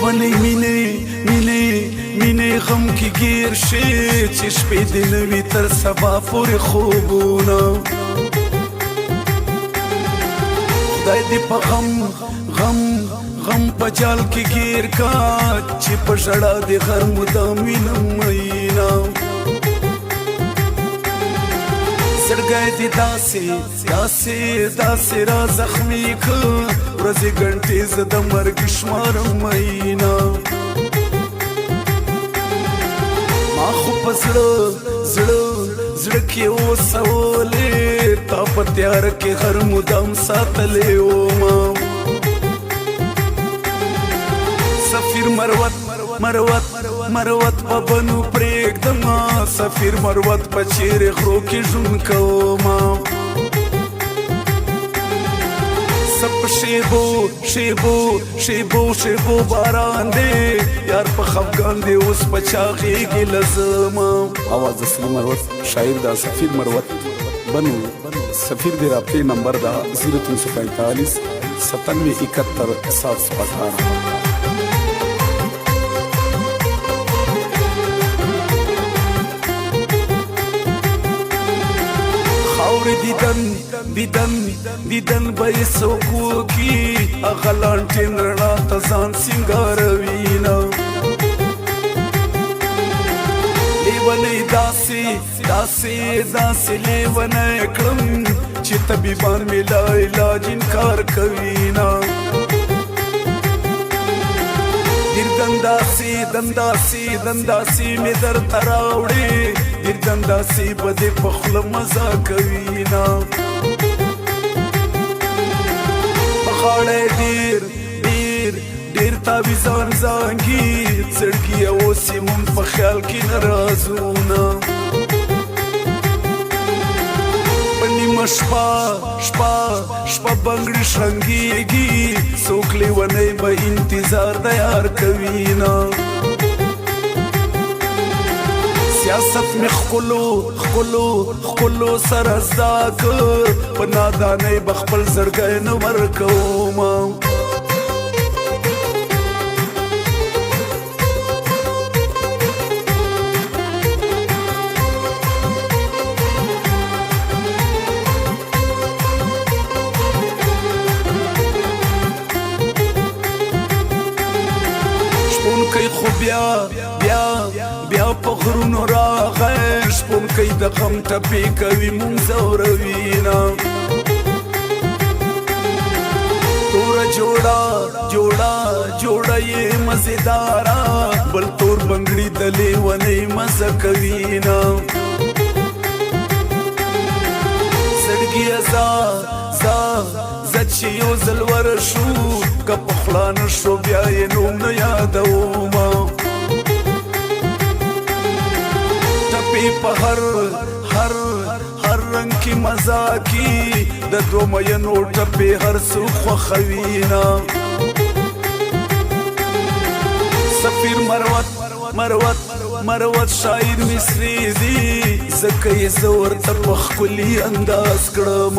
لیونی مینې غم کې گیر شي چې شپې دې نه وي تر سبا پورې خوبونه خدای دې په غم په جال کې گیر کا چې په ژړا دې غر مدام وینم مینا زړګی دې داسې را زخمي که ورځې ګنټې زه د مرګ شمارم مینا ما خو په زړه کې اوسولې تا په تیاره کې هر مدام ساتلې وما سفیر مروت په بنو پرېږدما سفیر مروت په چیرې غرو کې ژوند کوما سپ شیبو باران دی یار په خفګان دی اوس په چا غېږې لزما आवाज د سلیم مروت شاعر دا سفیر مروت بنو سفیر دی رابطې نمبر دا 0345 9771 718 دیدن به څوک وکي هغه لانټین رڼا ته ځان سینګاروینه لیونی داسې لیونی کړم چې طبیبان مې لا علاج انکار کوینه ډېر دنداسې مې درته راوړې ډېر دنداسې به دې په خوله مزه کوینه غاړه ډېر تاویزان زانګي زړګي اوس یې مونږ په خیال کې نه رازونه په نیمه شپه بنګړي شرنګېږي څوک لیونی به انتظار د یار کوینه سیاست می خپلو سره زده که په نادانۍ به خپل زړګی نه ورکومه شپونکی خو بیا په غرونو راغی شپونکی د غم ټپې کوي مونږ ځوروینه توره جوړه یې مزیداره بل تور بنګړي د لیونۍ مزه کوینه زړګیه زه چې یو ځل ورشو که په خوله نه شو بیا یې نوم نه یادومه په هر رنگ کی مزا کی د دو مینو ټپې هر څوک خوښوینه سفیر مروت شاعر مصری دی ځکه یې زه ورته په ښکلي انداز کړم